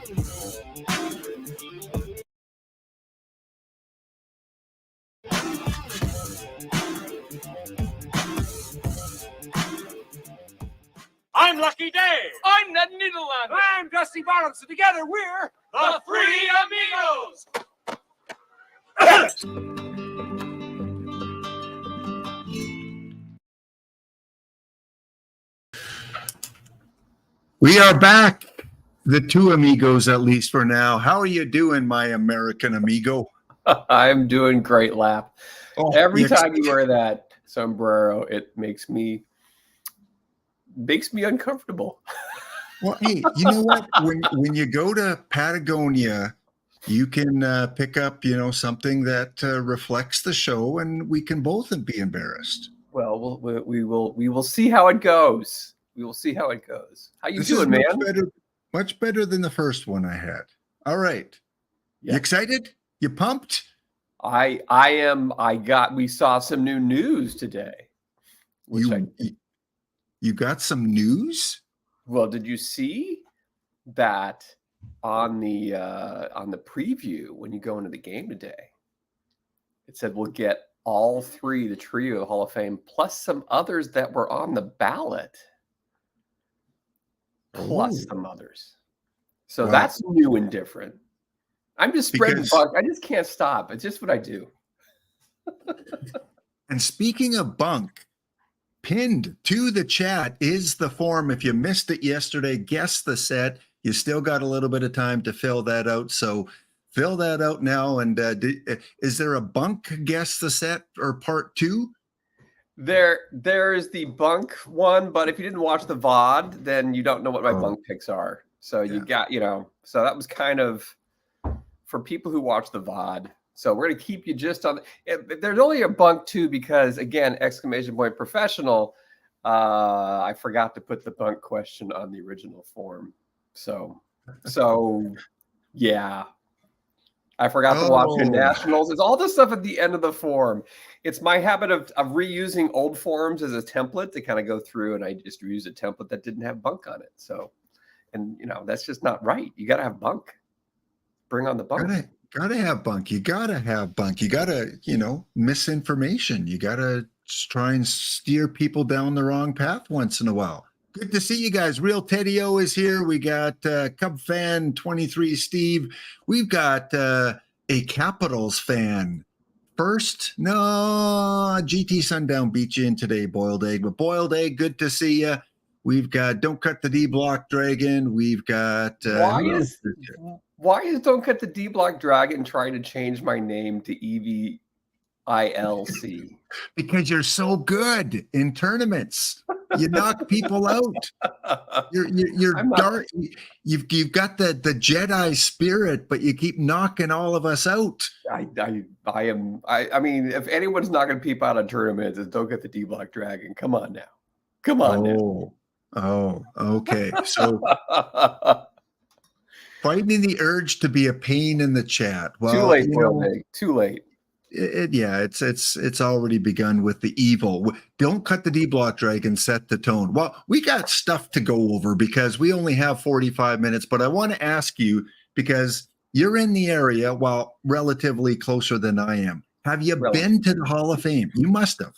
I'm Lucky Dave. I'm Ned Niederlander. I'm Dusty Bottom. So together we're the Three Amigos. We are back, the two amigos, at least for now. How are you doing, my American amigo? I'm doing great, Lap. Oh, Every time you wear that sombrero, it makes me uncomfortable. Well, hey, you know what? When you go to Patagonia, you can pick up, something that reflects the show, and we can both be embarrassed. Well, we will see how it goes. We will see how it goes. How you doing, man? Much better than the first one I had. All right. Yeah. You excited? You pumped? I am. We saw some new news today. You got some news? Well, did you see that on the preview when you go into the game today? It said we'll get all three, the trio of the Hall of Fame, plus some others that were on the ballot. Plus some others. So that's new and different. I'm just spreading bunk. I just can't stop. It's just what I do. And speaking of bunk, pinned to the chat is the form. If you missed it yesterday, guess the set. You still got a little bit of time to fill that out. So fill that out now. And is there a bunk guess the set or part 2? There's the bunk one, but if you didn't watch the VOD, then you don't know what my bunk picks are. So you got, so that was kind of for people who watch the VOD. So we're going to keep you just on. There's only a bunk 2 because, again, ! Professional. I forgot to put the bunk question on the original form. So yeah. I forgot to watch the Nationals. It's all the stuff at the end of the form. It's my habit of reusing old forms as a template to kind of go through, and I just use a template that didn't have bunk on it. So, and that's just not right. You got to have bunk. Bring on the bunk. Gotta have bunk. You gotta have bunk. You gotta, misinformation. You gotta try and steer people down the wrong path once in a while. Good to see you guys. Real Teddy O is here. We got Cub fan 23 Steve. We've got a Capitals fan. GT Sundown beat you in today, Boiled Egg. But Boiled Egg, good to see you. We've got Don't Cut the D Block Dragon. We've got why is Don't Cut the D Block Dragon trying to change my name to EVILC? Because you're so good in tournaments. You knock people out. You're dark. You've got the Jedi spirit, but you keep knocking all of us out. I mean, if anyone's knocking people out of tournaments, it's Don't Get the D Block Dragon. Come on now. Now. Oh, okay. So fighting the urge to be a pain in the chat. Well, too late, too late. It's already begun with the evil. Don't Cut the D Block Dragon set the tone. Well, we got stuff to go over because we only have 45 minutes, but I want to ask you, because you're in the area, well, relatively closer than I am. Have you been to the Hall of Fame? You must have.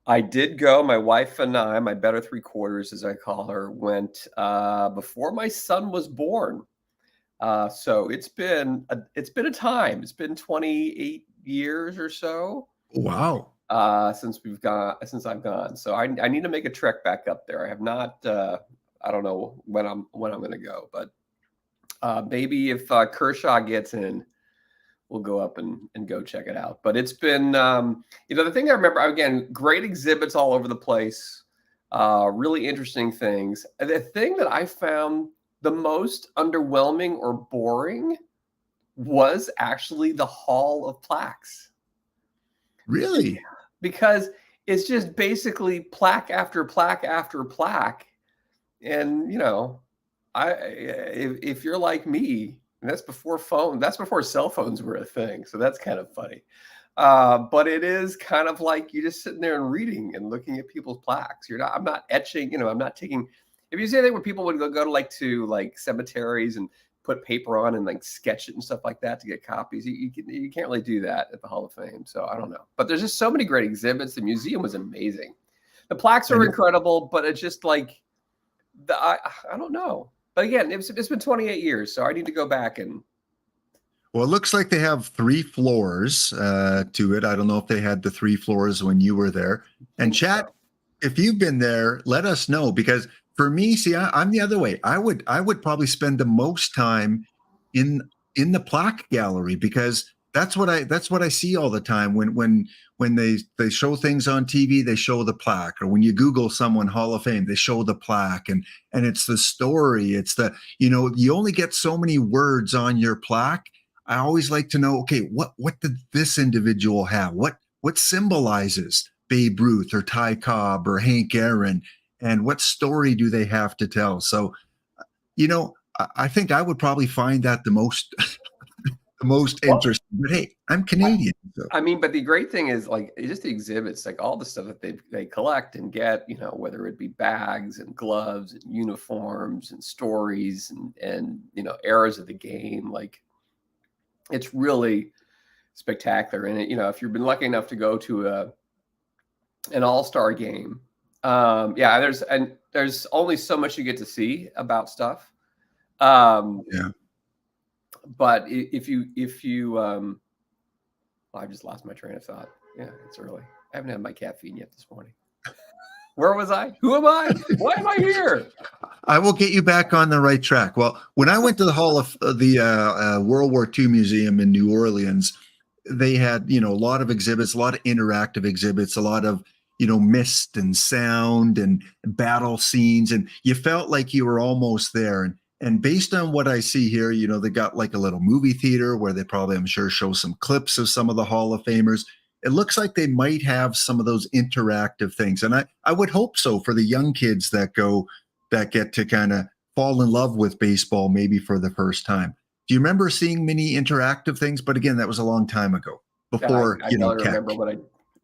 I did go. My wife and I, my better 3/4, as I call her, went before my son was born. So it's been a time. It's been 28 years or so. Wow. Since I've gone. So I need to make a trek back up there. I have not. I don't know when I'm going to go, but maybe if Kershaw gets in, we'll go up and go check it out. But it's been, the thing I remember, again, great exhibits all over the place, really interesting things. The thing that I found the most underwhelming or boring was actually the Hall of Plaques. Really? Because it's just basically plaque after plaque after plaque. And, if you're like me, and that's before cell phones were a thing. So that's kind of funny. But it is kind of like you're just sitting there and reading and looking at people's plaques. I'm not etching, I'm not taking, if you see anything where people would go to cemeteries and put paper on and like sketch it and stuff like that to get copies. You can't really do that at the Hall of Fame. So I don't know. But there's just so many great exhibits. The museum was amazing. The plaques are incredible, but it's just like I don't know. But again, it's been 28 years, so I need to go back and. Well, it looks like they have 3 floors to it. I don't know if they had the 3 floors when you were there. And chat, if you've been there, let us know, because for me, see, I'm the other way. I would probably spend the most time in the plaque gallery, because that's what I see all the time when they show things on TV, they show the plaque, or when you Google someone Hall of Fame, they show the plaque, and it's the story. It's the, you only get so many words on your plaque. I always like to know, okay, what did this individual have? What symbolizes Babe Ruth or Ty Cobb or Hank Aaron, and what story do they have to tell? So, I think I would probably find that the most interesting. But hey, I'm Canadian. So. I mean, but the great thing is like just the exhibits, like all the stuff that they collect and get, whether it be bags and gloves and uniforms and stories and eras of the game, like it's really spectacular. And if you've been lucky enough to go to an all-star game, there's only so much you get to see about stuff. But if you I just lost my train of thought. Yeah, it's early. I haven't had my caffeine yet this morning. Where was I? Who am I? Why am I here? I will get you back on the right track. Well, when I went to the Hall of the World War II Museum in New Orleans, they had, a lot of exhibits, a lot of interactive exhibits, a lot of, mist and sound and battle scenes. And you felt like you were almost there. And based on what I see here, they got like a little movie theater where they probably, I'm sure, show some clips of some of the Hall of Famers. It looks like they might have some of those interactive things. And I would hope so for the young kids that get to kind of fall in love with baseball, maybe for the first time. Do you remember seeing many interactive things? But again, that was a long time ago before, I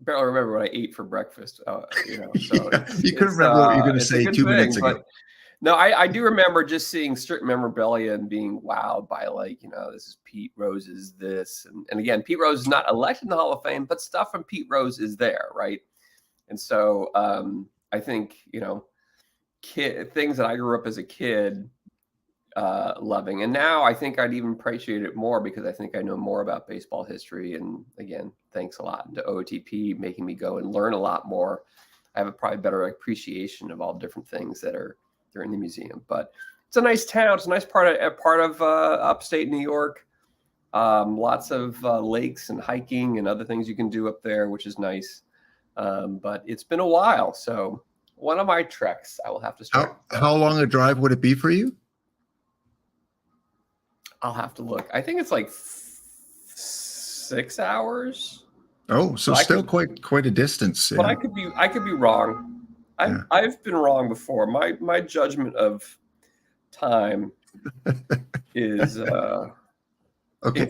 barely remember what I ate for breakfast. So you couldn't remember what you were going to say 2 minutes ago. No, I do remember just seeing certain memorabilia and being wowed by this is Pete Rose's this. And again, Pete Rose is not elected in the Hall of Fame, but stuff from Pete Rose is there, right? And so I think, things that I grew up as a kid loving. And now I think I'd even appreciate it more because I think I know more about baseball history. And again, thanks a lot to OOTP making me go and learn a lot more. I have a probably better appreciation of all different things that are in the museum. But it's a nice town. It's a nice part of upstate New York. Lots of lakes and hiking and other things you can do up there, which is nice. But it's been a while. So one of my treks I will have to start. How long a drive would it be for you? I'll have to look. I think it's like 6 hours. Oh, so still quite a distance. But I could be wrong. I've been wrong before. My judgment of time is in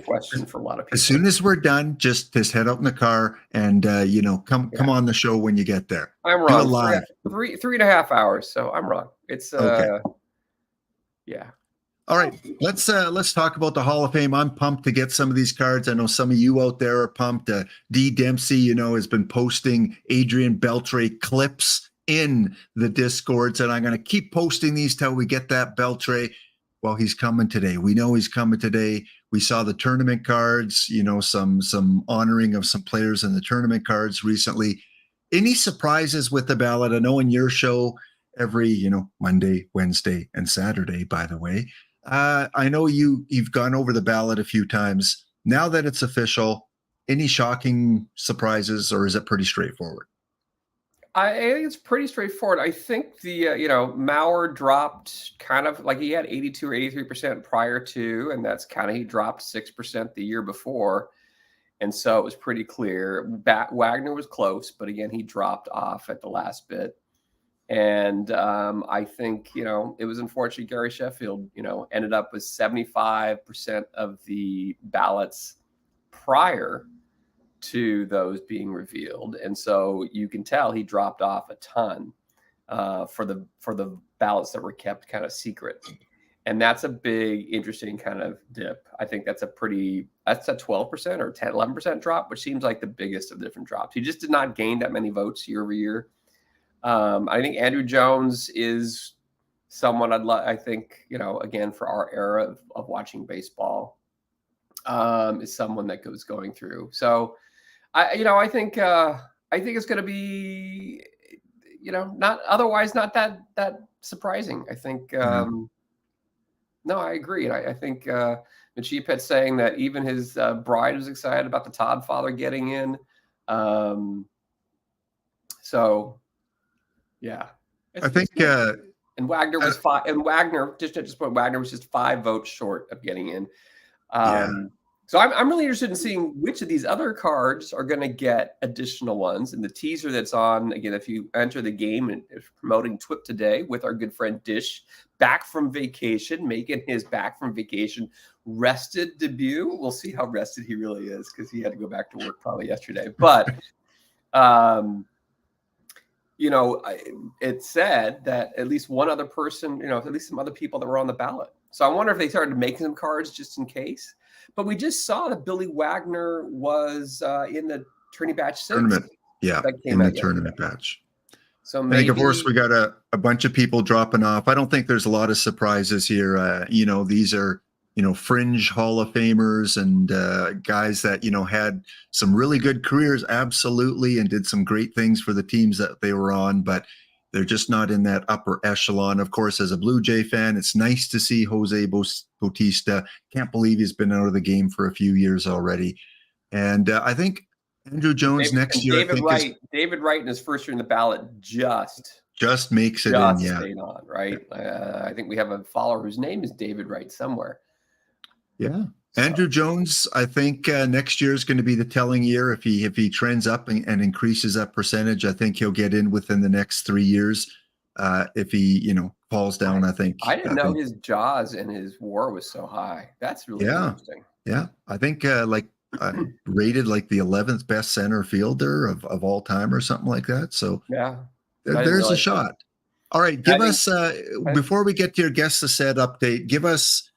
question for a lot of people. As soon as we're done, just head out in the car and come on the show when you get there. I'm wrong. Live. 3.5 hours. So I'm wrong. It's okay. Yeah. All right, let's talk about the Hall of Fame. I'm pumped to get some of these cards. I know some of you out there are pumped. D. Dempsey, has been posting Adrian Beltre clips in the Discords, and I'm going to keep posting these till we get that Beltre. Well, he's coming today. We know he's coming today. We saw the tournament cards, some honoring of some players in the tournament cards recently. Any surprises with the ballot? I know in your show every, Monday, Wednesday, and Saturday, by the way. I know you've gone over the ballot a few times. Now that it's official, any shocking surprises, or is it pretty straightforward? I think it's pretty straightforward. I think the Mauer dropped kind of like he had 82 or 83% prior to, and that's kind of he dropped 6% the year before, and so it was pretty clear. Wagner was close, but again he dropped off at the last bit. And I think, it was unfortunate Gary Sheffield, ended up with 75% of the ballots prior to those being revealed. And so you can tell he dropped off a ton for the ballots that were kept kind of secret. And that's a big, interesting kind of dip. I think that's a 12% or 10, 11% drop, which seems like the biggest of the different drops. He just did not gain that many votes year over year. I think Andrew Jones is someone I think, again, for our era of watching baseball, is someone that was going through. So I think it's going to be, not that surprising. I think, no, I agree. And I think Machipet's saying that even his bride was excited about the Todd father getting in. So, yeah. I think and Wagner was five. And Wagner, just at this point, Wagner was just 5 votes short of getting in. So I'm really interested in seeing which of these other cards are going to get additional ones. And the teaser that's on, again, if you enter the game and promoting TWIPT today with our good friend Dish, back from vacation, making his back from vacation rested debut. We'll see how rested he really is because he had to go back to work probably yesterday. But, it said that at least one other person, at least some other people that were on the ballot. So I wonder if they started making some cards just in case. But we just saw that Billy Wagner was in the tourney batch 6. Tournament. Yeah, in the tournament batch. So I think, of course, we got a bunch of people dropping off. I don't think there's a lot of surprises here. These are, fringe Hall of Famers and guys that, had some really good careers, absolutely, and did some great things for the teams that they were on, but they're just not in that upper echelon. Of course, as a Blue Jay fan, it's nice to see Jose Bautista. Can't believe he's been out of the game for a few years already. And I think Andrew Jones next year. David Wright in his first year in the ballot just makes it in. Yeah, stayed on, right? I think we have a follower whose name is David Wright somewhere. Yeah. Andrew Jones, I think next year is going to be the telling year. If he trends up and increases that percentage, I think he'll get in within the next 3 years. If he, falls down, I think. I didn't know his Jaws and his WAR was so high. That's really interesting. Yeah, I think rated like the 11th best center fielder of all time or something like that. So yeah, there's a shot. All right, give us before we get to your guest the set update, give us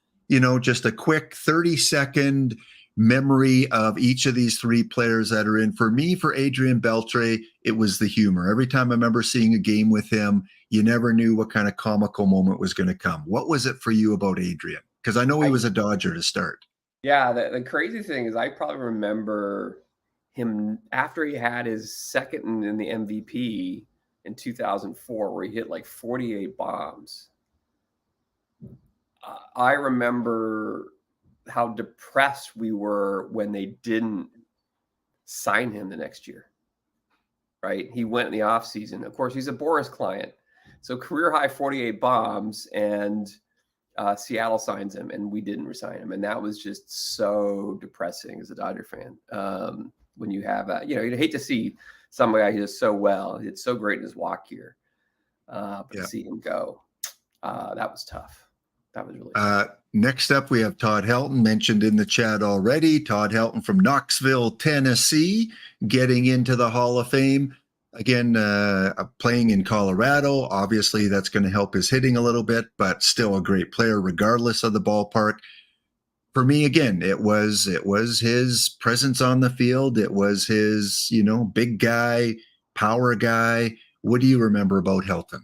just a quick 30-second memory of each of these 3 players that are in. For me, for Adrian Beltre, it was the humor. Every time I remember seeing a game with him, you never knew what kind of comical moment was going to come. What was it for you about Adrian? Because I know he was a Dodger to start. Yeah, the crazy thing is I probably remember him after he had his second in the MVP in 2004 where he hit like 48 bombs. I remember how depressed we were when they didn't sign him the next year, right? He went in the offseason. Of course, he's a Boris client. So career high 48 bombs, and Seattle signs him, and we didn't resign him. And that was just so depressing as a Dodger fan. When you have you'd hate to see somebody who does so well, he did so great in his walk year, but to see him go, that was tough. That was really tough. Next up, we have Todd Helton, mentioned in the chat already. Todd Helton from Knoxville, Tennessee, getting into the Hall of Fame. Again, playing in Colorado. Obviously, that's going to help his hitting a little bit, but still a great player regardless of the ballpark. For me, again, it was his presence on the field. It was his, big guy, power guy. What do you remember about Helton?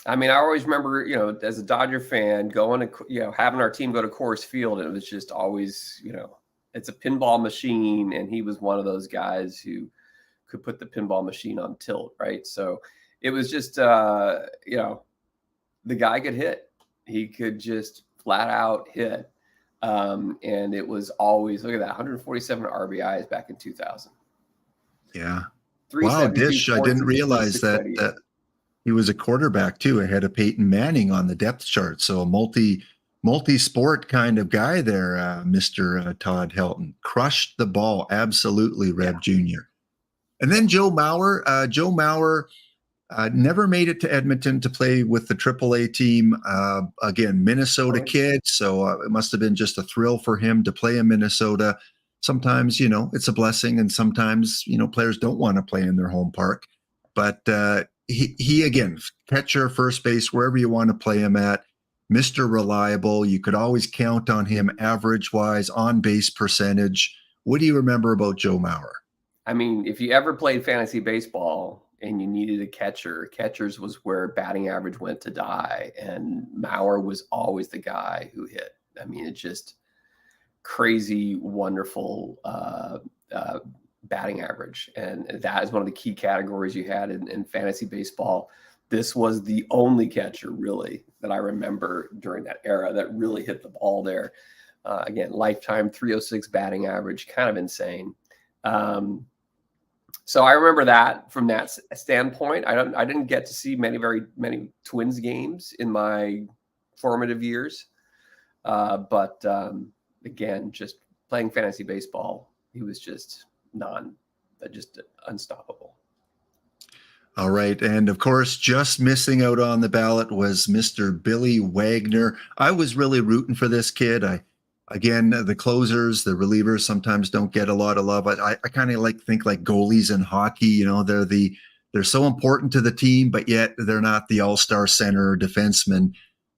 I mean, I always remember, as a Dodger fan, going to, having our team go to Coors Field, and it was just always, it's a pinball machine, and he was one of those guys who could put the pinball machine on tilt, right? So it was just, the guy could hit. He could just flat out hit. And it was always, look at that, 147 RBIs back in 2000. Yeah. Wow, Dish, I didn't realize that he was a quarterback too, ahead of Peyton Manning on the depth chart. So a multi-sport kind of guy there, Mr. Todd Helton. Crushed the ball, absolutely, Reb Jr. And then Joe Mauer. Joe Mauer never made it to Edmonton to play with the AAA team. Again, Minnesota kid, so it must have been just a thrill for him to play in Minnesota. Sometimes, it's a blessing, and sometimes, players don't want to play in their home park. But he again, catcher, first base, wherever you want to play him at, Mr. Reliable. You could always count on him average-wise, on-base percentage. What do you remember about Joe Mauer? I mean, if you ever played fantasy baseball and you needed a catcher, catchers was where batting average went to die. And Mauer was always the guy who hit. I mean, it's just crazy, wonderful batting average. And that is one of the key categories you had in fantasy baseball. This was the only catcher really that I remember during that era that really hit the ball there. Again, lifetime 306 batting average, kind of insane. So I remember that from that standpoint. I didn't get to see very many Twins games in my formative years. But again, just playing fantasy baseball, he was just unstoppable. All right. And of course, just missing out on the ballot was Mr. Billy Wagner. I was really rooting for this kid. Again, the closers, the relievers sometimes don't get a lot of love. I kind of think like goalies in hockey, you know, they're so important to the team, but yet they're not the all-star center or defenseman.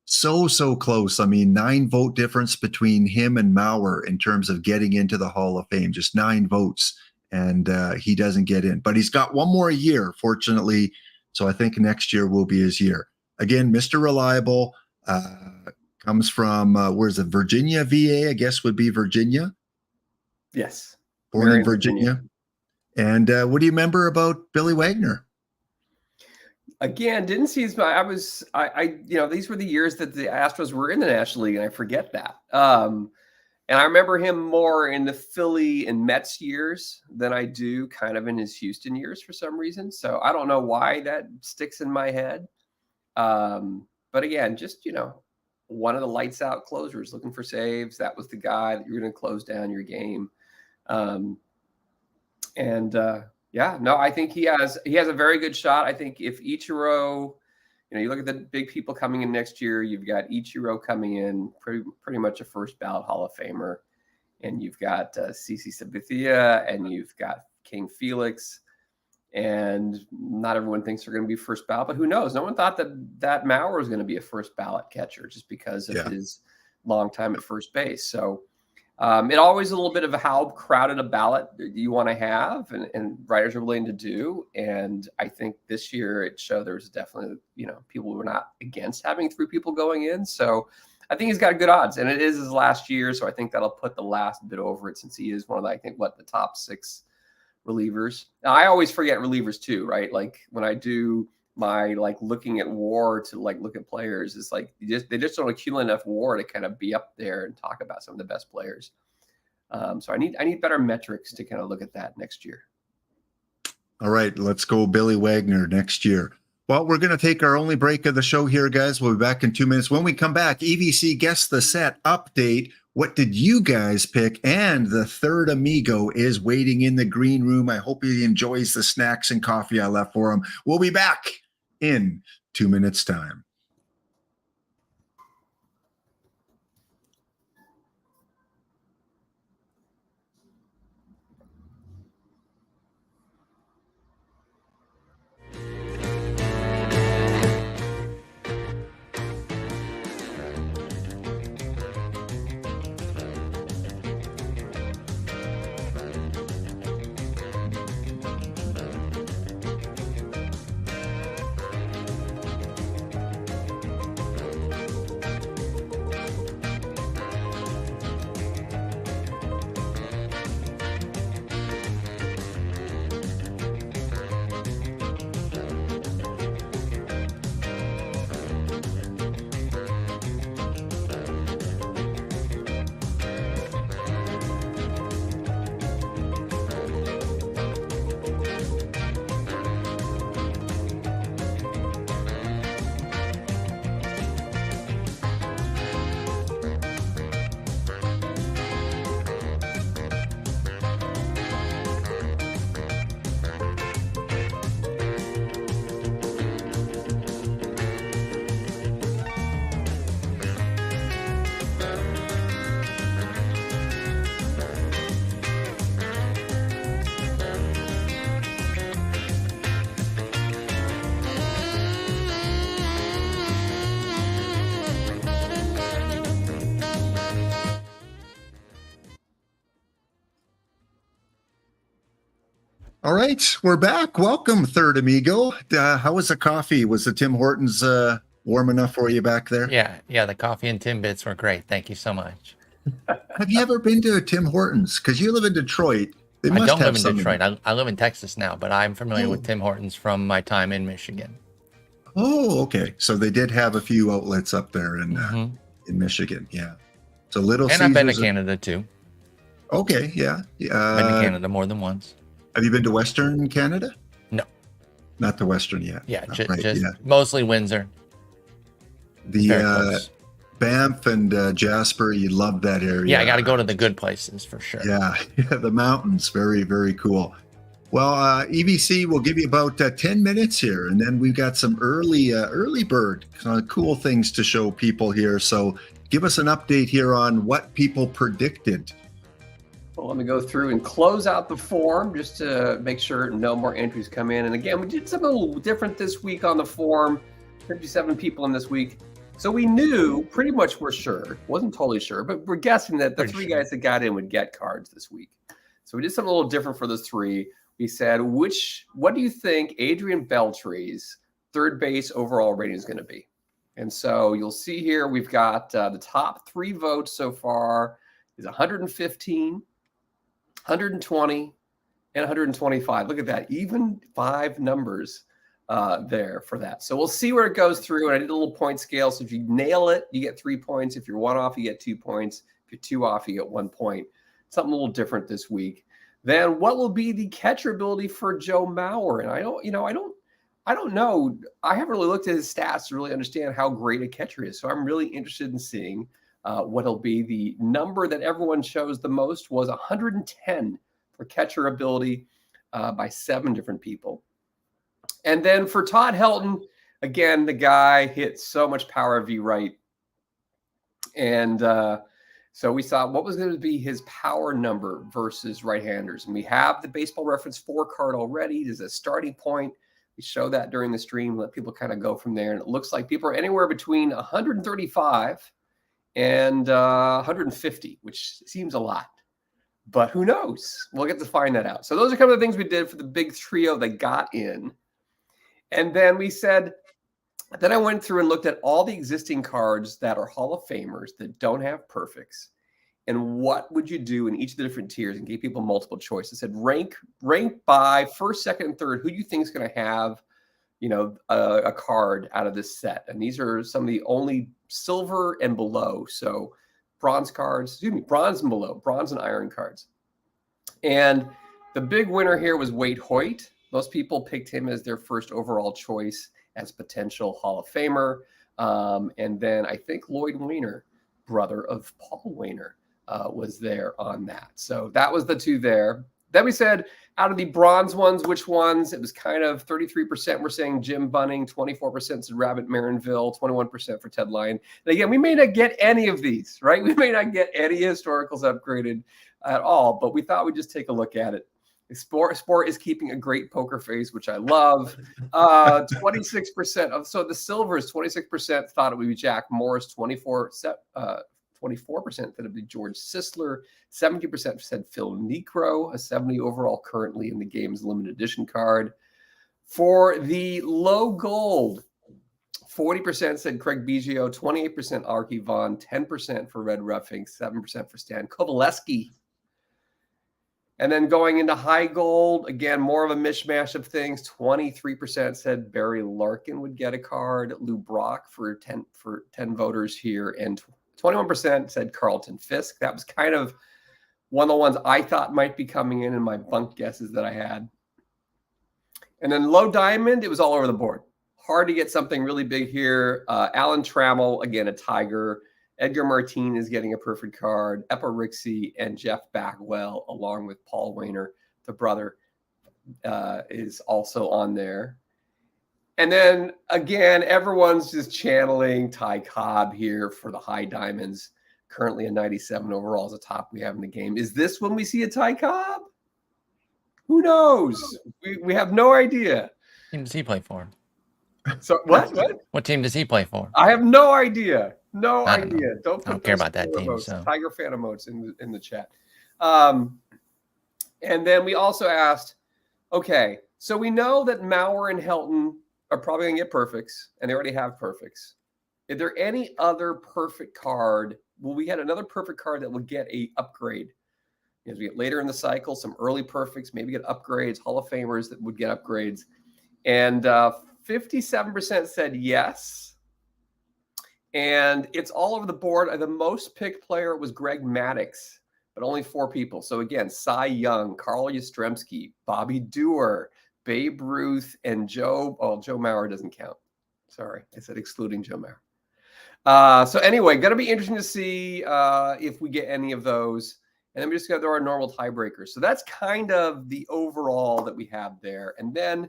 So close. I mean, 9-vote difference between him and Mauer in terms of getting into the Hall of Fame, just 9 votes. And he doesn't get in, but he's got one more year, fortunately. So I think next year will be his year. Again, Mr. Reliable, comes from, where's it? Virginia, VA, I guess would be Virginia. Yes. Born in Virginia. And what do you remember about Billy Wagner? Again, didn't see his, these were the years that the Astros were in the National League, and I forget that. And I remember him more in the Philly and Mets years than I do kind of in his Houston years for some reason. So I don't know why that sticks in my head. But again, just, one of the lights out closers looking for saves. That was the guy that you're going to close down your game. I think he has a very good shot. I think if Ichiro, you look at the big people coming in next year, you've got Ichiro coming in, pretty much a first ballot Hall of Famer. And you've got CC Sabathia, and you've got King Felix. And not everyone thinks they're going to be first ballot, but who knows? No one thought that Mauer was going to be a first ballot catcher just because of his long time at first base. So it always a little bit of how crowded a ballot you want to have, and writers are willing to do. And I think this year it showed there was definitely, people were not against having 3 people going in. So I think he's got good odds, and it is his last year. So I think that'll put the last bit over it, since he is one of the top 6 relievers. Now, I always forget relievers too, right? Like when I do my looking at WAR to look at players, it's like they just don't accumulate enough WAR to kind of be up there and talk about some of the best players. So I need better metrics to kind of look at that next year. All right, let's go Billy Wagner next year. Well, we're going to take our only break of the show here, guys. We'll be back in 2 minutes. When we come back, EVC Guess the Set update. What did you guys pick? And the third amigo is waiting in the green room. I hope he enjoys the snacks and coffee I left for him. We'll be back in 2 minutes' time. All right, we're back. Welcome, third amigo. How was the coffee? Was the Tim Hortons warm enough for you back there? Yeah, the coffee and Timbits were great. Thank you so much. Have you ever been to Tim Hortons? Because you live in Detroit. They I must don't have live in some. Detroit. I live in Texas now, but I'm familiar Oh. with Tim Hortons from my time in Michigan. Oh, okay. So they did have a few outlets up there in Michigan. Yeah. So Little And I've been to Caesars. Canada too. Okay, yeah. Been to Canada more than once. Have you been to Western Canada? No. Not to Western yet. Yeah, Right, just yeah. mostly Windsor. Very The close. Banff and Jasper, you love that area. Yeah, I got to go to the good places for sure. Yeah, the mountains, very, very cool. Well, EVC will give you about 10 minutes here, and then we've got some early bird cool things to show people here. So give us an update here on what people predicted. Well, let me go through and close out the form just to make sure no more entries come in. And again, we did something a little different this week on the form. 57 people in this week. So we knew, pretty much we're sure, wasn't totally sure, but we're guessing that the Pretty three sure. guys that got in would get cards this week. So we did something a little different for those three. We said, what do you think Adrian Beltre's third base overall rating is going to be? And so you'll see here, we've got the top 3 votes so far is 115, 120, and 125. Look at that, even 5 numbers there for that. So we'll see where it goes through. And I did a little point scale. So if you nail it, you get 3 points. If you're 1 off, you get 2 points. If you're 2 off, you get 1 point. Something a little different this week. Then what will be the catcher ability for Joe Mauer? And I don't know. I haven't really looked at his stats to really understand how great a catcher is. So I'm really interested in seeing what'll be. The number that everyone chose the most was 110 for catcher ability by 7 different people. And then for Todd Helton, again, the guy hit so much power V right. And so we saw what was going to be his power number versus right-handers. And we have the Baseball Reference 4 card already. There's a starting point. We show that during the stream, let people kind of go from there. And it looks like people are anywhere between 135 and 150, which seems a lot. But who knows? We'll get to find that out. So those are kind of the things we did for the big trio that got in. And then we said, then I went through and looked at all the existing cards that are Hall of Famers that don't have perfects. And what would you do in each of the different tiers, and gave people multiple choice. I said, rank by first, second, and third, who do you think is going to have, a card out of this set? And these are some of the only silver and below. So bronze and below, bronze and iron cards. And the big winner here was Wade Hoyt. Most people picked him as their first overall choice as potential Hall of Famer. And then I think Lloyd Wainer, brother of Paul Wainer, was there on that. So that was the 2 there. Then we said, out of the bronze ones, which ones? It was kind of 33% were saying Jim Bunning, 24% said Rabbit Marinville, 21% for Ted Lyon. And again, we may not get any of these, right? We may not get any historicals upgraded at all, but we thought we'd just take a look at it. Sport is keeping a great poker face, which I love. 26% of, so the silver is 26% thought it would be Jack Morris, 24% said it would be George Sisler, 70% said Phil Niekro, a 70 overall currently in the game's limited edition card. For the low gold, 40% said Craig Biggio, 28% Archie Vaughn, 10% for Red Ruffing, 7% for Stan Kovaleski. And then going into high gold, again, more of a mishmash of things. 23% said Barry Larkin would get a card. Lou Brock for 10 voters here. And 21% said Carlton Fisk. That was kind of one of the ones I thought might be coming in my bunk guesses that I had. And then low diamond, it was all over the board. Hard to get something really big here. Alan Trammell, again, a Tiger. Edgar Martin is getting a perfect card. Epa Rixey and Jeff Bagwell, along with Paul Wainer, the brother, is also on there. And then, again, everyone's just channeling Ty Cobb here for the high diamonds. Currently a 97 overall is the top we have in the game. Is this when we see a Ty Cobb? Who knows? We have no idea. What team does he play for? So what? What team does he play for? I have no idea. No I don't idea. know. I don't care about that team. So. Tiger fan emotes in the chat. And then we also asked, Okay, so we know that Maurer and Helton are probably going to get perfects, and they already have perfects. Is there any other perfect card? Well, we had another perfect card that will get a upgrade. As we get later in the cycle, some early perfects, maybe get upgrades, Hall of Famers that would get upgrades. And 57% said yes. And it's all over the board. The most picked player was Greg Maddux, but only 4 people. So again, Cy Young, Carl Yastrzemski, Bobby Dewar, Babe Ruth, and Joe Mauer doesn't count. Sorry, I said excluding Joe Mauer. So anyway, going to be interesting to see if we get any of those. And then we just got to our normal tiebreakers. So that's kind of the overall that we have there. And then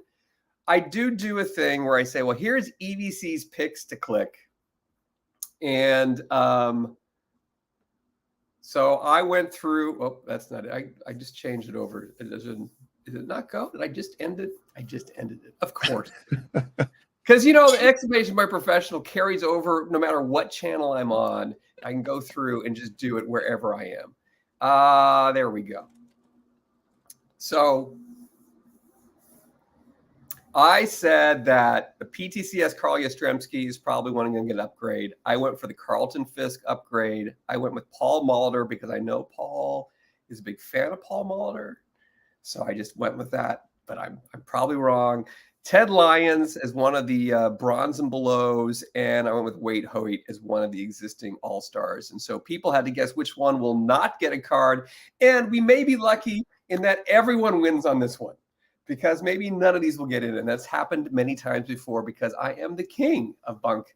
I do a thing where I say, well, here's EVC's picks to click. And so I went through, oh, that's not it. I just changed it over. Did it not go? Did I just end it? I just ended it. Of course. Because, you know, the Exclamation by Professional carries over no matter what channel I'm on. I can go through and just do it wherever I am. There we go. So I said that the PTCS Carl Yastrzemski is probably wanting to get an upgrade. I went for the Carlton Fisk upgrade. I went with Paul Molitor because I know Paul is a big fan of Paul Molitor. So I just went with that, but I'm probably wrong. Ted Lyons as one of the bronze and belows, and I went with Wade Hoyt as one of the existing all-stars. And so people had to guess which one will not get a card, and we may be lucky in that everyone wins on this one, because maybe none of these will get in, and that's happened many times before because I am the king of bunk.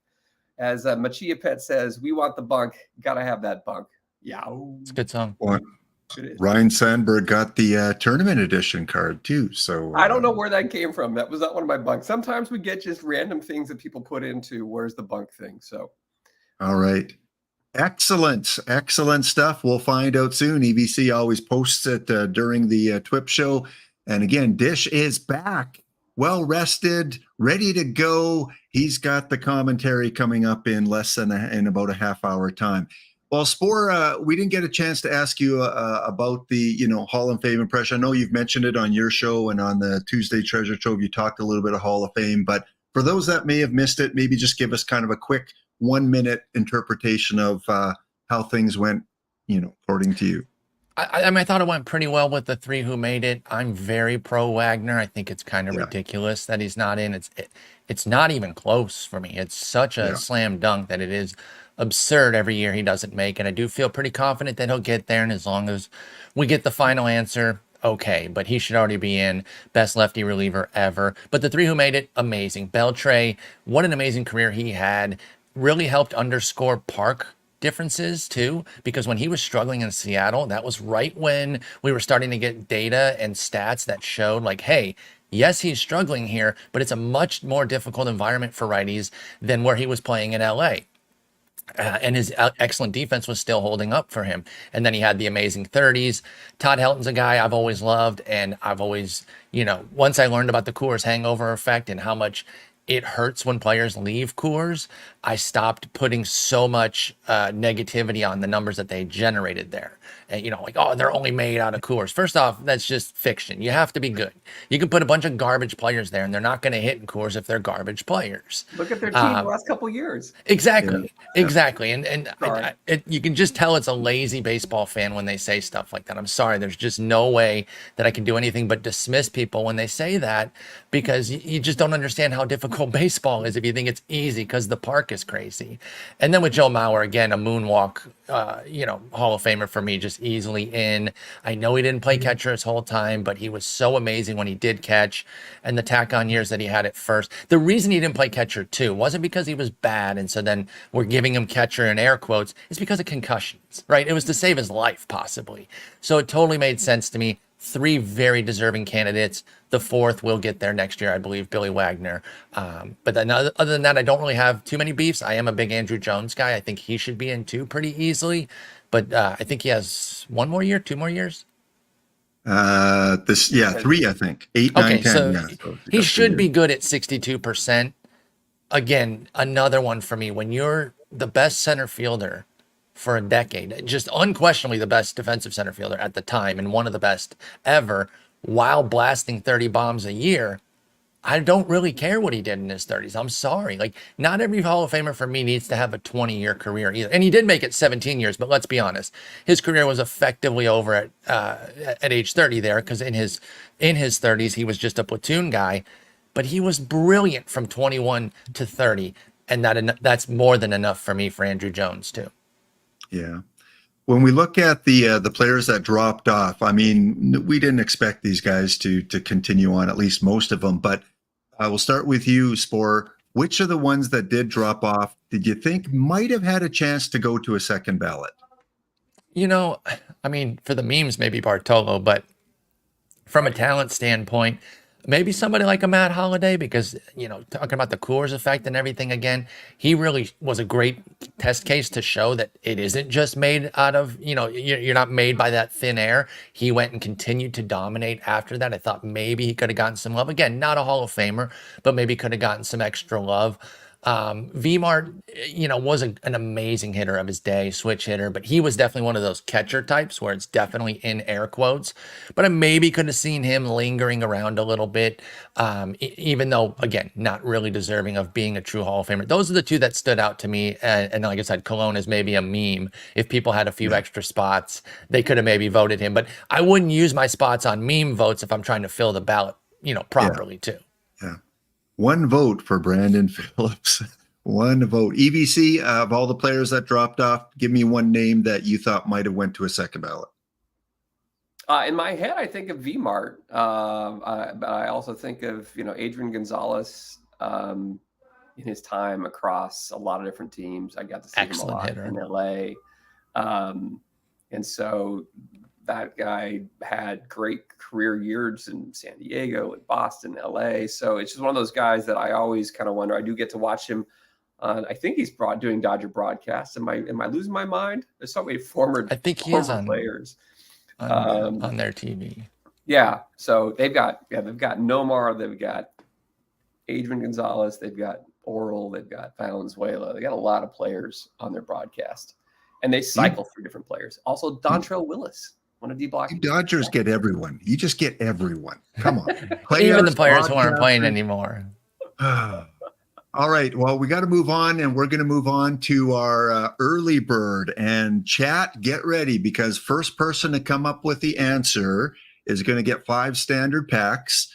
As Machia Pet says, we want the bunk, gotta have that bunk. Yeah. It's a good song. Ryan Sandberg got the tournament edition card too. So I don't know where that came from. That was not one of my bunks. Sometimes we get just random things that people put into where's the bunk thing. So, all right. Excellent stuff. We'll find out soon. EBC always posts it during the TWIP show. And again, Dish is back, well rested, ready to go. He's got the commentary coming up in less than in about a half hour time. Well, Spore, we didn't get a chance to ask you about the, Hall of Fame impression. I know you've mentioned it on your show and on the Tuesday Treasure Trove. You talked a little bit of Hall of Fame, but for those that may have missed it, maybe just give us kind of a quick 1-minute interpretation of how things went, according to you. I mean, I thought it went pretty well with the 3 who made it. I'm very pro Wagner. I think it's kind of ridiculous that he's not in. It's not even close for me. It's such a slam dunk that it is absurd every year he doesn't make. And I do feel pretty confident that he'll get there. And as long as we get the final answer, okay. But he should already be in. Best lefty reliever ever. But the 3 who made it, amazing. Beltre, what an amazing career he had. Really helped underscore Park differences too, because when he was struggling in Seattle, that was right when we were starting to get data and stats that showed like, hey, yes, he's struggling here, but it's a much more difficult environment for righties than where he was playing in LA. And his excellent defense was still holding up for him. And then he had the amazing 30s. Todd Helton's a guy I've always loved. And I've always, once I learned about the Coors hangover effect and how much it hurts when players leave Coors, I stopped putting so much negativity on the numbers that they generated there. And, like, oh, they're only made out of Coors. First off, that's just fiction. You have to be good. You can put a bunch of garbage players there, and they're not going to hit in Coors if they're garbage players. Look at their team the last couple of years. Exactly. Exactly. And you can just tell it's a lazy baseball fan when they say stuff like that. I'm sorry. There's just no way that I can do anything but dismiss people when they say that, because you just don't understand how difficult baseball is if you think it's easy because the park is crazy. And then with Joe Mauer, again, a moonwalk, Hall of Famer for me, just easily in. I know he didn't play catcher his whole time, but he was so amazing when he did catch, and the tack-on years that he had at first. The reason he didn't play catcher too wasn't because he was bad, and so then we're giving him catcher in air quotes. It's because of concussions, right? It was to save his life, possibly. So it totally made sense to me. 3 very deserving candidates. The 4th will get there next year, I believe, Billy Wagner. But then other than that, I don't really have too many beefs. I am a big Andrew Jones guy. I think he should be in too pretty easily. But I think he has 1 more year, 2 more years. 3, I think. 8, 9, 10. So he should be good at 62%. Again, another one for me. When you're the best center fielder for a decade, just unquestionably the best defensive center fielder at the time and one of the best ever, while blasting 30 bombs a year, I don't really care what he did in his 30s. I'm sorry. Like, not every Hall of Famer for me needs to have a 20-year career either. And he did make it 17 years, but let's be honest. His career was effectively over at age 30 there, because in his 30s, he was just a platoon guy. But he was brilliant from 21 to 30. And that's more than enough for me for Andrew Jones, too. Yeah. When we look at the players that dropped off, I mean, we didn't expect these guys to continue on, at least most of them. But I will start with you, Spore. Which of the ones that did drop off did you think might have had a chance to go to a second ballot? You know, I mean, for the memes, maybe Bartolo, but from a talent standpoint, maybe somebody like a Matt Holliday, because, you know, talking about the Coors effect and everything again, he really was a great test case to show that it isn't just made out of, you know, you're not made by that thin air. He went and continued to dominate after that. I thought maybe he could have gotten some love. Again, not a Hall of Famer, but maybe could have gotten some extra love. Vmart, you know, was an amazing hitter of his day, switch hitter, but he was definitely one of those catcher types where it's definitely in air quotes. But I maybe could have seen him lingering around a little bit, even though, again, not really deserving of being a true Hall of Famer. Those are the two that stood out to me. And like I said, Cologne is maybe a meme. If people had a few extra spots, they could have maybe voted him. But I wouldn't use my spots on meme votes if I'm trying to fill the ballot, you know, properly too. Yeah. One vote for Brandon Phillips. One vote. EBC, of all the players that dropped off, give me one name that you thought might have went to a second ballot. In my head, I think of Vmart. But I also think of, you know, Adrian Gonzalez in his time across a lot of different teams. I got to see him a lot in LA. And so that guy had great career years in San Diego and Boston, LA. So it's just one of those guys that I always kind of wonder. I do get to watch him. I think he's doing Dodger broadcasts. Am I losing my mind? There's so many former players on their TV. Yeah. So they've got Nomar, they've got Adrian Gonzalez, they've got Oral, they've got Valenzuela. They got a lot of players on their broadcast, and they cycle through different players. Also, Dontrell Willis. One of D-Block. Dodgers get everyone. You just get everyone. Come on. Even the players who aren't playing anymore. All right. Well, we got to move on, and we're going to move on to our early bird. And chat, get ready, because first person to come up with the answer is going to get 5 standard packs.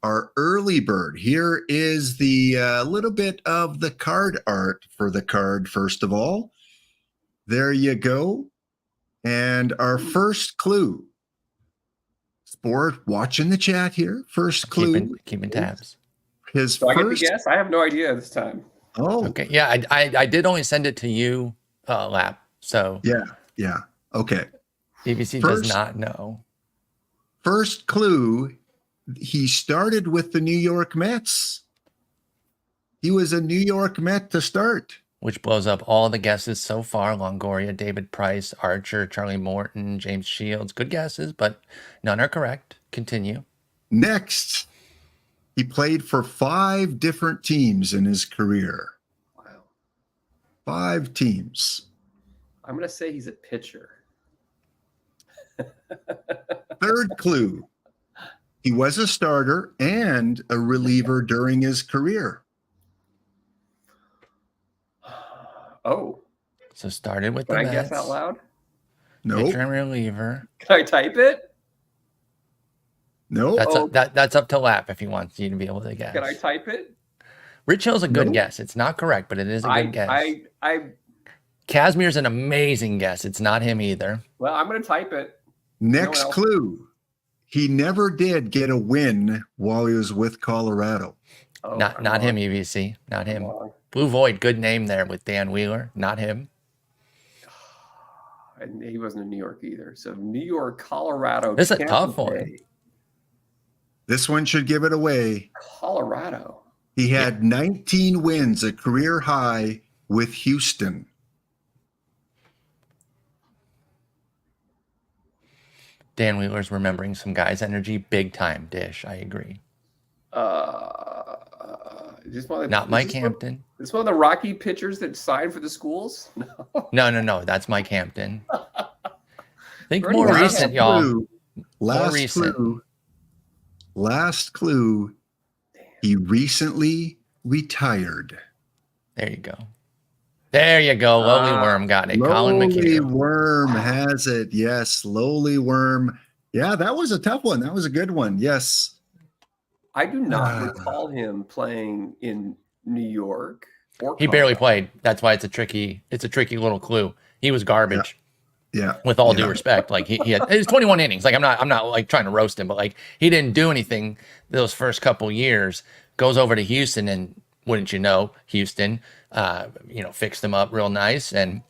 Our early bird. Here is the little bit of the card art for the card, first of all. There you go. And our first clue, Sport, watching the chat here. First clue. Keeping tabs. So I get to guess? I have no idea this time. Oh. Okay. Yeah, I did only send it to you, Lap. So. Yeah. Okay. BBC does not know. First clue, he started with the New York Mets. He was a New York Met to start. Which blows up all the guesses so far. Longoria, David Price, Archer, Charlie Morton, James Shields. Good guesses, but none are correct. Continue. Next, he played for 5 different teams in his career. Wow. 5 teams. I'm going to say he's a pitcher. Third clue, he was a starter and a reliever during his career. Oh. So started with Can the I Mets. guess out loud? No. Pitcher and reliever. Can I type it? No. That's up to Lap if he wants you to be able to guess. Can I type it? Rich Hill's a good guess. It's not correct, but it is a good guess. Casimir's an amazing guess. It's not him either. Well, I'm going to type it. Next clue. He never did get a win while he was with Colorado. Oh, not him, EVC. Not him. Blue Void, good name there with Dan Wheeler. Not him. And he wasn't in New York either. So New York, Colorado. This is a tough one. This one should give it away. Colorado. He had 19 wins, a career high with Houston. Dan Wheeler's remembering some guys' energy. Big time dish. I agree. Not Mike Hampton. This one of the Rocky pitchers that signed for the schools? No. That's Mike Hampton. Think more recent, y'all. Last clue. Last clue. He recently retired. There you go. There you go. Lowly Worm got it. Colin Lowly McHugh. Worm has it. Yes, Lowly Worm. Yeah, that was a tough one. That was a good one. Yes. I do not recall him playing in New York. Or He barely played. That's why it's a tricky little clue. He was garbage. Yeah. With all due respect, like he had it was 21 innings. Like I'm not like trying to roast him, but like he didn't do anything those first couple years. Goes over to Houston, and wouldn't you know, Houston, fixed him up real nice, and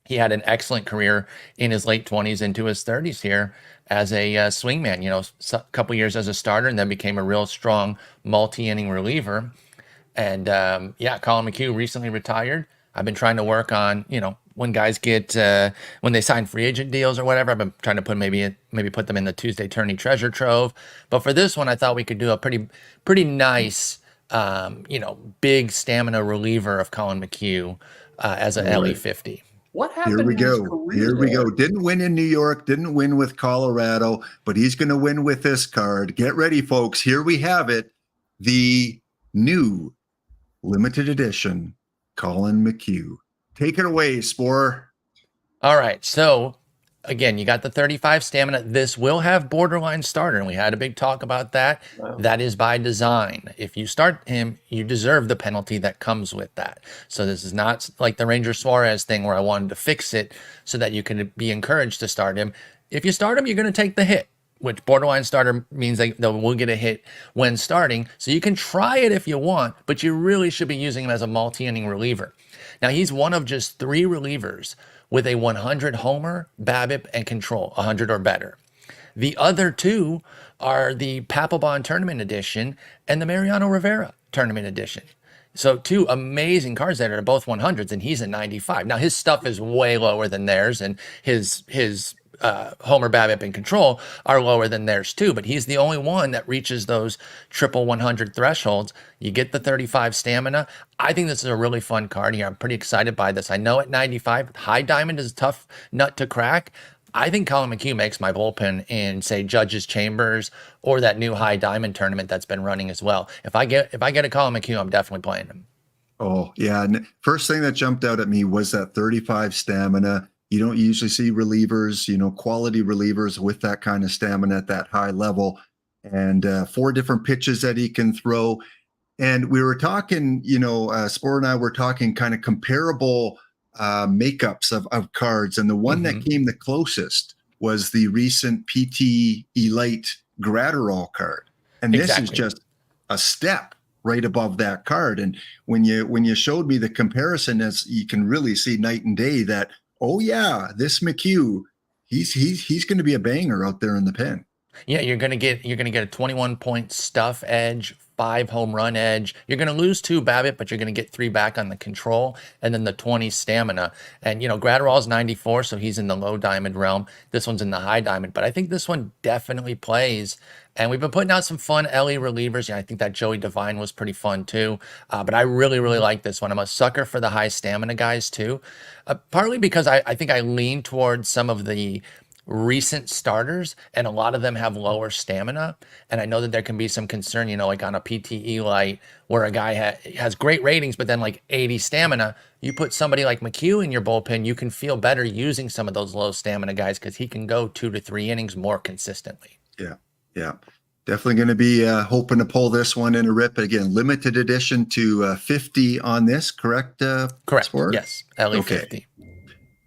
he had an excellent career in his late 20s into his 30s here as a swingman. A couple years as a starter, and then became a real strong multi-inning reliever. And Colin McHugh recently retired. I've been trying to work on, when guys get when they sign free agent deals or whatever, I've been trying to put maybe put them in the Tuesday Tourney treasure trove. But for this one, I thought we could do a pretty nice, big stamina reliever of Colin McHugh as an LE 50. What happened? Here we in his go. career Here we there? go. Didn't win in New York. Didn't win with Colorado, but he's going to win with this card. Get ready, folks. Here we have it. The new limited edition Colin McHugh. Take it away, Spore. All right. So again, you got the 35 stamina. This will have borderline starter, and we had a big talk about that. Wow. That is by design. If you start him, you deserve the penalty that comes with that. So this is not like the Ranger Suarez thing where I wanted to fix it so that you can be encouraged to start him. If you start him, you're going to take the hit, which borderline starter means they will get a hit when starting. So you can try it if you want, but you really should be using him as a multi-inning reliever. Now, he's one of just 3 relievers with a 100 homer, BABIP, and control, 100 or better. The other 2 are the Papelbon Tournament Edition and the Mariano Rivera Tournament Edition. So 2 amazing cards that are both 100s, and he's a 95. Now, his stuff is way lower than theirs, and his homer, BABIP, and control are lower than theirs too, but he's the only one that reaches those triple 100 thresholds. You get the 35 stamina. I think this is a really fun card here. I'm pretty excited by this. I know at 95, high diamond is a tough nut to crack. I think Colin McHugh makes my bullpen in, say, Judges Chambers or that new high diamond tournament that's been running as well. If I get a Colin McHugh, I'm definitely playing him. Oh, yeah. And first thing that jumped out at me was that 35 stamina. You don't usually see relievers, quality relievers with that kind of stamina at that high level, and 4 different pitches that he can throw. And we were talking, Spore and I were talking kind of comparable makeups of cards. And the one that came the closest was the recent PT Elite Gratterall card. And this is just a step right above that card. And when you showed me the comparison, as you can really see night and day that, oh yeah, this McHugh, he's going to be a banger out there in the pen. Yeah, you're gonna get a 21-point stuff edge, 5 home run edge. You're gonna lose 2 BABIP, but you're gonna get 3 back on the control, and then the 20 stamina. And Gratterall's 94, so he's in the low diamond realm. This one's in the high diamond, but I think this one definitely plays. And we've been putting out some fun LE relievers. Yeah, I think that Joey Devine was pretty fun too. But I really, really like this one. I'm a sucker for the high stamina guys too. Partly because I think I lean towards some of the recent starters, and a lot of them have lower stamina. And I know that there can be some concern, like on a PTE light where a guy has great ratings, but then like 80 stamina. You put somebody like McHugh in your bullpen, you can feel better using some of those low stamina guys because he can go 2 to 3 innings more consistently. Yeah. Definitely going to be hoping to pull this one in a rip. Again, limited edition to 50 on this, correct? Correct. Sport? Yes. LE Okay. 50.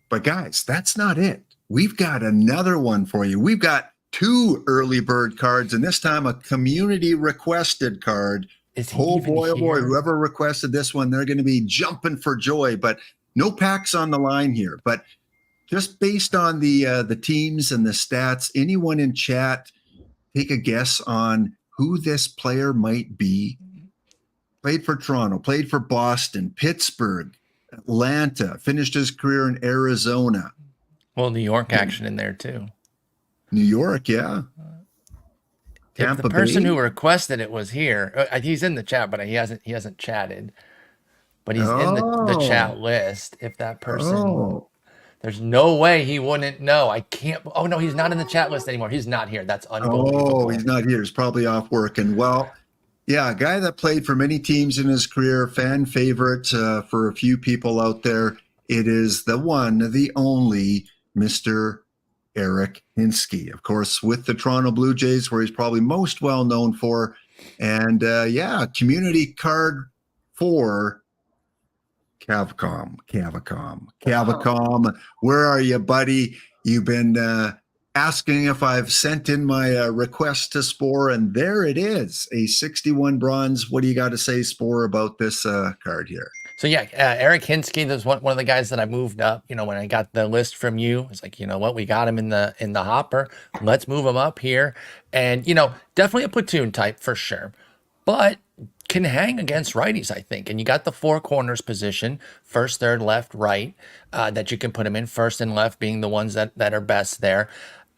But guys, that's not it. We've got another one for you. We've got 2 early bird cards, and this time a community requested card. Oh boy, whoever requested this one, they're going to be jumping for joy, but no packs on the line here. But just based on the teams and the stats, anyone in chat, take a guess on who this player might be. Played for Toronto, played for Boston, Pittsburgh, Atlanta, finished his career in Arizona. Well, New York action in there too. New York, yeah. If the person who requested it was here, he's in the chat, but he hasn't chatted. But he's in the chat list. If that person There's no way he wouldn't know. I can't. Oh no, he's not in the chat list anymore. He's not here. That's unbelievable. Oh, he's not here. He's probably off working. Well, yeah, a guy that played for many teams in his career, fan favorite for a few people out there. It is the one, the only Mr. Eric Hinske, of course, with the Toronto Blue Jays, where he's probably most well known for. And yeah, community card for Cavcom. Where are you, buddy? You've been asking if I've sent in my request to Spore, and there it is, a 61 bronze. What do you got to say, Spore, about this card here? So yeah, Eric Hinske, that's one of the guys that I moved up. You know, when I got the list from you, it's like, you know what, we got him in the hopper. Let's move him up here, and you know, definitely a platoon type for sure, but can hang against righties, I think. And you got the four corners position, first, third, left, right, that you can put him in, first and left being the ones that are best there.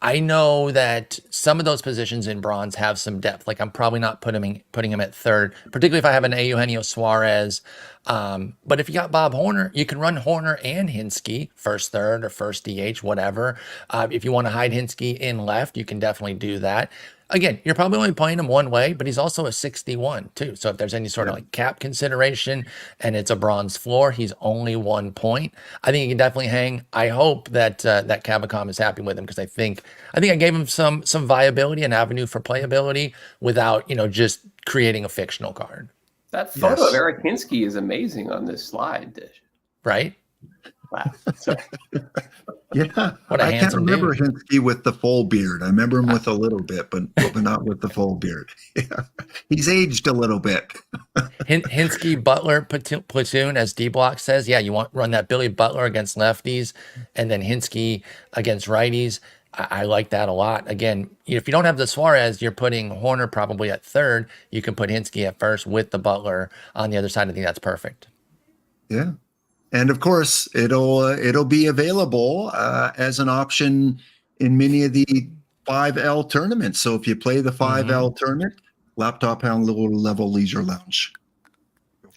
I know that some of those positions in bronze have some depth. Like I'm probably not putting him at third, particularly if I have an Eugenio Suarez. But if you got Bob Horner, you can run Horner and Hinske, first, third, or first DH, whatever. If you want to hide Hinske in left, you can definitely do that. Again, you're probably only playing him one way, but he's also a 61 too. So if there's any sort of like cap consideration and it's a bronze floor, he's only 1 point. I think he can definitely hang. I hope that that Cavacom is happy with him, because I think I gave him some viability and avenue for playability without, you know, just creating a fictional card. That photo of Eric Hinske is amazing on this slide, Dish. Right? Wow. So, yeah, what a I can't handsome remember dude. Hinske with the full beard. I remember him with a little bit, but not with the full beard. Yeah. He's aged a little bit. Hinske Butler platoon, as D Block says. Yeah, you want run that Billy Butler against lefties, and then Hinske against righties. I like that a lot. Again, if you don't have the Suarez, you're putting Horner probably at third. You can put Hinske at first with the Butler on the other side. I think that's perfect. Yeah. And of course, it'll be available as an option in many of the 5L tournaments. So if you play the 5L tournament, Laptop Hound Level Leisure Lounge.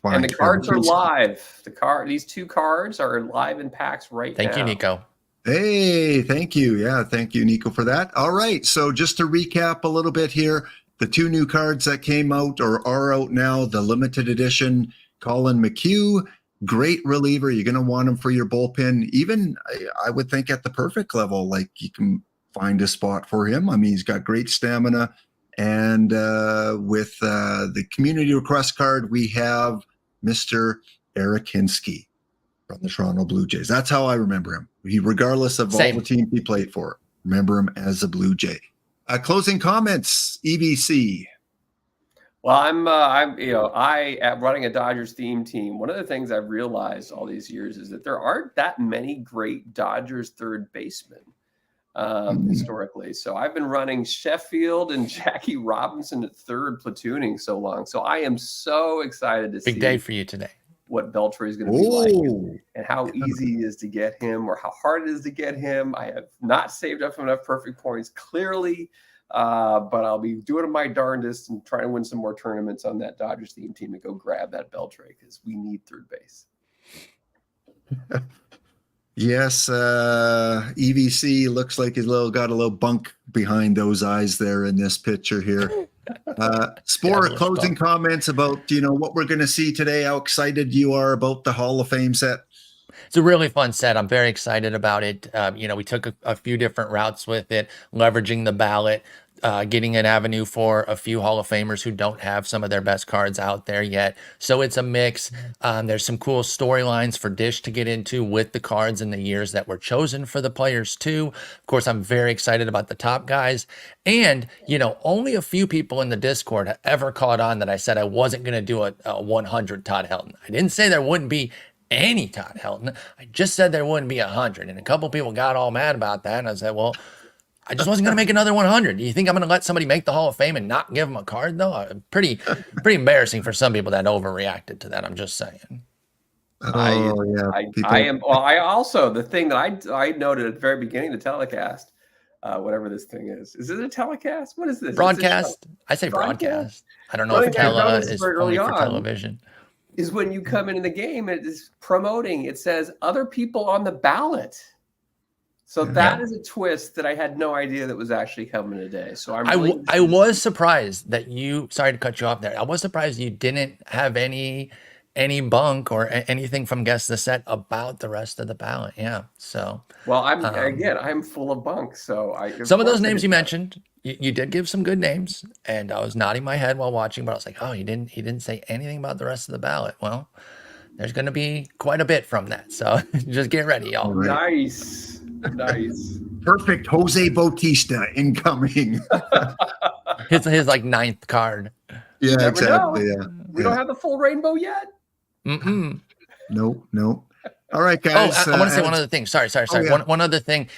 And the cards are live. These two cards are live in packs right now. Thank you, Nico. Hey, thank you. Yeah, thank you, Nico, for that. All right. So just to recap a little bit here, the two new cards that came out or are out now, the limited edition Colin McHugh. Great reliever. You're going to want him for your bullpen. Even I would think at the perfect level, like you can find a spot for him. I mean, he's got great stamina. And with the community request card, we have Mr. Eric Hinske from the Toronto Blue Jays. That's how I remember him. Regardless of all the teams he played for, remember him as a Blue Jay. Closing comments, EBC. Well, I'm running a Dodgers theme team. One of the things I've realized all these years is that there aren't that many great Dodgers third basemen historically. So I've been running Sheffield and Jackie Robinson at third platooning so long. So I am so excited to see. Big day for you today. What Beltray is going to be like and how easy it is to get him or how hard it is to get him. I have not saved up enough perfect points, clearly. But I'll be doing my darndest and trying to win some more tournaments on that Dodgers theme team to go grab that Beltray, because we need third base. Yes, EVC looks like he's got a little bunk behind those eyes there in this picture here. Spore, closing comments about, what we're going to see today, how excited you are about the Hall of Fame set. It's a really fun set. I'm very excited about it. We took a few different routes with it, leveraging the ballot, getting an avenue for a few Hall of Famers who don't have some of their best cards out there yet. So it's a mix. There's some cool storylines for Dish to get into with the cards and the years that were chosen for the players too. Of course, I'm very excited about the top guys. And, only a few people in the Discord have ever caught on that I said I wasn't going to do a 100 Todd Helton. I didn't say there wouldn't be any Todd Helton. I just said there wouldn't be 100. And a couple people got all mad about that. And I said, well, I just wasn't going to make another 100. Do you think I'm going to let somebody make the Hall of Fame and not give them a card, though? Pretty embarrassing for some people that overreacted to that. I'm just saying. I also, the thing that I noted at the very beginning of the telecast, whatever this thing is it a telecast? What is this? Broadcast. I say broadcast. I don't know if tele is only for television. Is when you come into the game, it is promoting. It says other people on the ballot. So that is a twist that I had no idea that was actually coming today. So I was surprised that you. Sorry to cut you off there. I was surprised you didn't have any bunk or anything from Guess the Set about the rest of the ballot. Yeah. So. Well, I'm full of bunk. So some of those names you mentioned, you did give some good names, and I was nodding my head while watching, but I was like, oh, he didn't say anything about the rest of the ballot. Well, there's going to be quite a bit from that. So just get ready, y'all. Right. Nice. Perfect. Jose Bautista incoming. his like 9th card. Yeah, exactly. Yeah. We don't have the full rainbow yet. Nope. All right, guys. I want to say one other thing. Sorry. Oh, yeah. One other thing.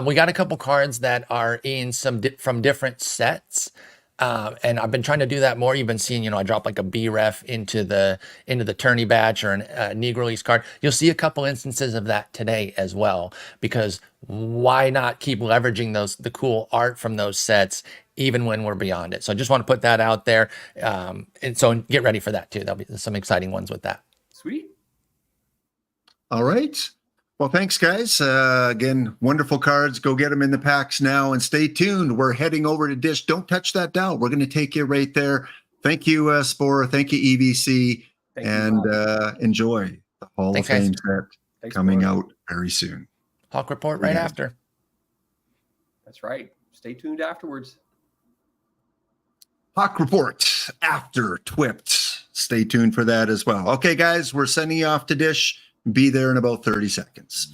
We got a couple cards that are in from different sets. And I've been trying to do that more. You've been seeing, I drop like a B-Ref into the tourney batch or a Negro release card. You'll see a couple instances of that today as well, because why not keep leveraging the cool art from those sets even when we're beyond it? So I just want to put that out there. And so get ready for that too. There'll be some exciting ones with that. Sweet. All right. Well, thanks, guys. Again, wonderful cards. Go get them in the packs now and stay tuned. We're heading over to Dish. Don't touch that dial. We're going to take you right there. Thank you, Spore. Thank you, EVC. Enjoy the Hall of Fame set coming out very soon. Hawk Report right after. That's right. Stay tuned afterwards. Hawk Report after TWIPT. Stay tuned for that as well. Okay, guys, we're sending you off to Dish. Be there in about 30 seconds.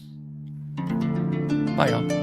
Bye, y'all.